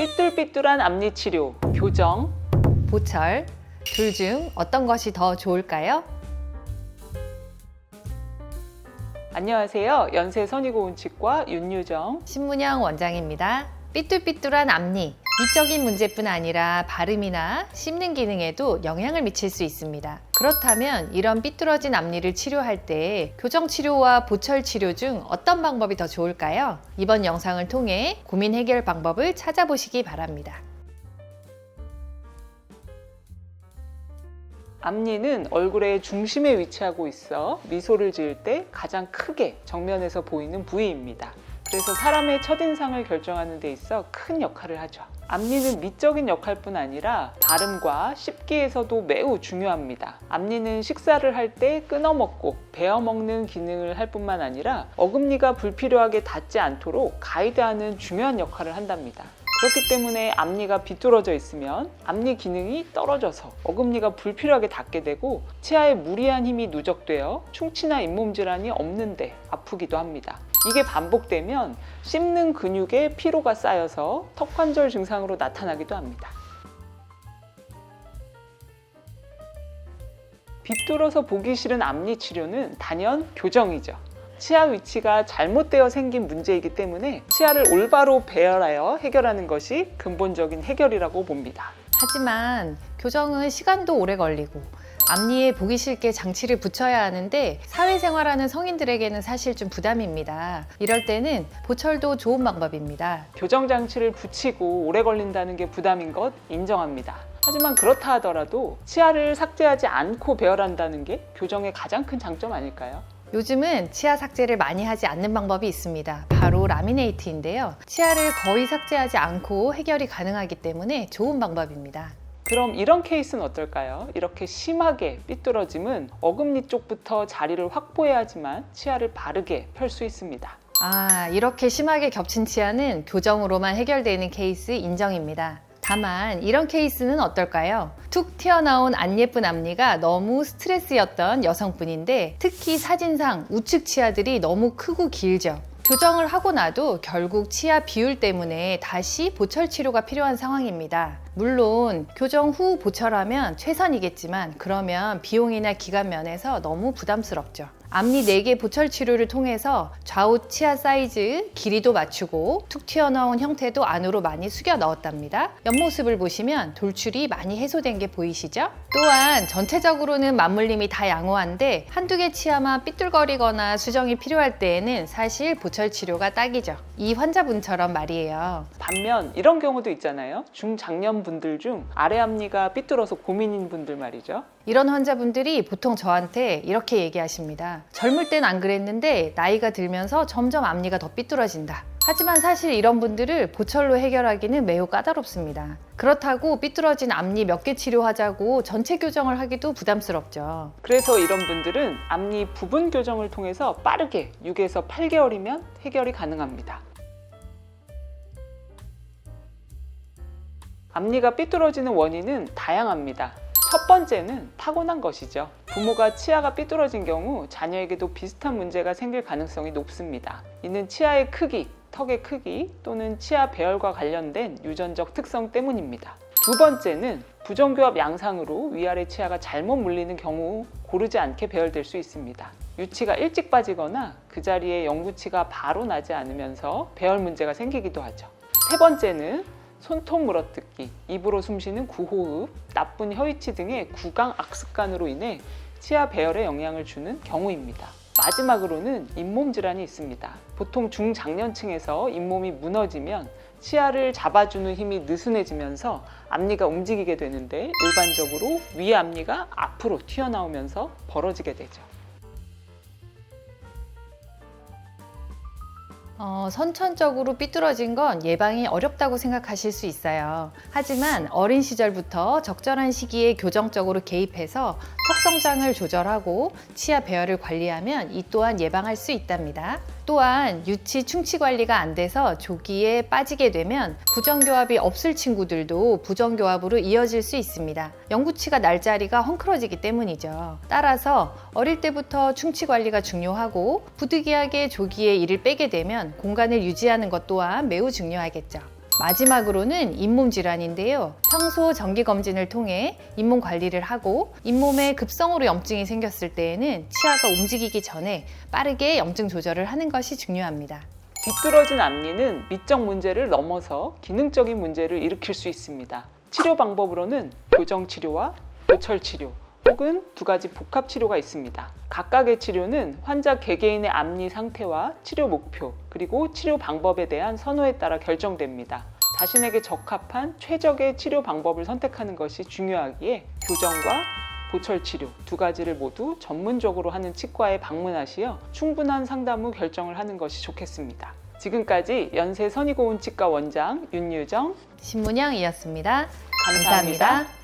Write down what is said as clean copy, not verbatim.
삐뚤삐뚤한 앞니 치료, 교정, 보철, 둘 중 어떤 것이 더 좋을까요? 안녕하세요. 연세선의고운치과 윤유정. 신문영 원장입니다. 삐뚤삐뚤한 앞니, 미적인 문제뿐 아니라 발음이나 씹는 기능에도 영향을 미칠 수 있습니다. 그렇다면 이런 삐뚤어진 앞니를 치료할 때 교정 치료와 보철 치료 중 어떤 방법이 더 좋을까요? 이번 영상을 통해 고민 해결 방법을 찾아보시기 바랍니다. 앞니는 얼굴의 중심에 위치하고 있어 미소를 지을 때 가장 크게 정면에서 보이는 부위입니다. 그래서 사람의 첫인상을 결정하는 데 있어 큰 역할을 하죠. 앞니는 미적인 역할뿐 아니라 발음과 씹기에서도 매우 중요합니다. 앞니는 식사를 할 때 끊어먹고 베어먹는 기능을 할 뿐만 아니라 어금니가 불필요하게 닿지 않도록 가이드하는 중요한 역할을 한답니다. 그렇기 때문에 앞니가 비뚤어져 있으면 앞니 기능이 떨어져서 어금니가 불필요하게 닿게 되고 치아에 무리한 힘이 누적되어 충치나 잇몸 질환이 없는데 아프기도 합니다. 이게 반복되면 씹는 근육에 피로가 쌓여서 턱관절 증상으로 나타나기도 합니다. 비뚤어서 보기 싫은 앞니 치료는 단연 교정이죠. 치아 위치가 잘못되어 생긴 문제이기 때문에 치아를 올바로 배열하여 해결하는 것이 근본적인 해결이라고 봅니다. 하지만 교정은 시간도 오래 걸리고 앞니에 보기 싫게 장치를 붙여야 하는데 사회생활하는 성인들에게는 사실 좀 부담입니다. 이럴 때는 보철도 좋은 방법입니다. 교정 장치를 붙이고 오래 걸린다는 게 부담인 것 인정합니다. 하지만 그렇다 하더라도 치아를 삭제하지 않고 배열한다는 게 교정의 가장 큰 장점 아닐까요? 요즘은 치아 삭제를 많이 하지 않는 방법이 있습니다. 바로 라미네이트인데요. 치아를 거의 삭제하지 않고 해결이 가능하기 때문에 좋은 방법입니다. 그럼 이런 케이스는 어떨까요? 이렇게 심하게 삐뚤어짐은 어금니 쪽부터 자리를 확보해야 하지만 치아를 바르게 펼 수 있습니다. 이렇게 심하게 겹친 치아는 교정으로만 해결되는 케이스 인정입니다. 다만 이런 케이스는 어떨까요? 툭 튀어나온 안 예쁜 앞니가 너무 스트레스였던 여성분인데 특히 사진상 우측 치아들이 너무 크고 길죠. 교정을 하고 나도 결국 치아 비율 때문에 다시 보철 치료가 필요한 상황입니다. 물론 교정 후 보철하면 최선이겠지만 그러면 비용이나 기간 면에서 너무 부담스럽죠. 앞니 4개 보철 치료를 통해서 좌우 치아 사이즈, 길이도 맞추고 툭 튀어나온 형태도 안으로 많이 숙여 넣었답니다. 옆모습을 보시면 돌출이 많이 해소된 게 보이시죠? 또한 전체적으로는 맞물림이 다 양호한데 한두 개 치아만 삐뚤거리거나 수정이 필요할 때에는 사실 보철 치료가 딱이죠. 이 환자분처럼 말이에요. 반면 이런 경우도 있잖아요. 중장년 분들 중 아래 앞니가 삐뚤어서 고민인 분들 말이죠. 이런 환자분들이 보통 저한테 이렇게 얘기하십니다. 젊을 땐 안 그랬는데 나이가 들면서 점점 앞니가 더 삐뚤어진다. 하지만 사실 이런 분들을 보철로 해결하기는 매우 까다롭습니다. 그렇다고 삐뚤어진 앞니 몇 개 치료하자고 전체 교정을 하기도 부담스럽죠. 그래서 이런 분들은 앞니 부분 교정을 통해서 빠르게 6에서 8개월이면 해결이 가능합니다. 앞니가 삐뚤어지는 원인은 다양합니다. 첫 번째는 타고난 것이죠. 부모가 치아가 삐뚤어진 경우 자녀에게도 비슷한 문제가 생길 가능성이 높습니다. 이는 치아의 크기, 턱의 크기 또는 치아 배열과 관련된 유전적 특성 때문입니다. 두 번째는 부정교합 양상으로 위아래 치아가 잘못 물리는 경우 고르지 않게 배열될 수 있습니다. 유치가 일찍 빠지거나 그 자리에 영구치가 바로 나지 않으면서 배열 문제가 생기기도 하죠. 세 번째는 손톱 물어뜯기, 입으로 숨쉬는 구호흡, 나쁜 혀위치 등의 구강 악습관으로 인해 치아 배열에 영향을 주는 경우입니다. 마지막으로는 잇몸 질환이 있습니다. 보통 중장년층에서 잇몸이 무너지면 치아를 잡아주는 힘이 느슨해지면서 앞니가 움직이게 되는데 일반적으로 위 앞니가 앞으로 튀어나오면서 벌어지게 되죠. 선천적으로 삐뚤어진 건 예방이 어렵다고 생각하실 수 있어요. 하지만 어린 시절부터 적절한 시기에 교정적으로 개입해서 턱 성장을 조절하고 치아 배열을 관리하면 이 또한 예방할 수 있답니다. 또한 유치 충치 관리가 안 돼서 조기에 빠지게 되면 부정교합이 없을 친구들도 부정교합으로 이어질 수 있습니다. 영구치가 날 자리가 헝클어지기 때문이죠. 따라서 어릴 때부터 충치 관리가 중요하고 부득이하게 조기에 이를 빼게 되면 공간을 유지하는 것 또한 매우 중요하겠죠. 마지막으로는 잇몸 질환인데요. 평소 정기 검진을 통해 잇몸 관리를 하고 잇몸에 급성으로 염증이 생겼을 때에는 치아가 움직이기 전에 빠르게 염증 조절을 하는 것이 중요합니다. 비뚤어진 앞니는 미적 문제를 넘어서 기능적인 문제를 일으킬 수 있습니다. 치료 방법으로는 교정 치료와 보철 치료 혹은 두 가지 복합 치료가 있습니다. 각각의 치료는 환자 개개인의 앞니 상태와 치료 목표 그리고 치료 방법에 대한 선호에 따라 결정됩니다. 자신에게 적합한 최적의 치료 방법을 선택하는 것이 중요하기에 교정과 보철 치료 두 가지를 모두 전문적으로 하는 치과에 방문하시어 충분한 상담 후 결정을 하는 것이 좋겠습니다. 지금까지 연세 선의고운치과 원장 윤유정 신문영이었습니다. 감사합니다.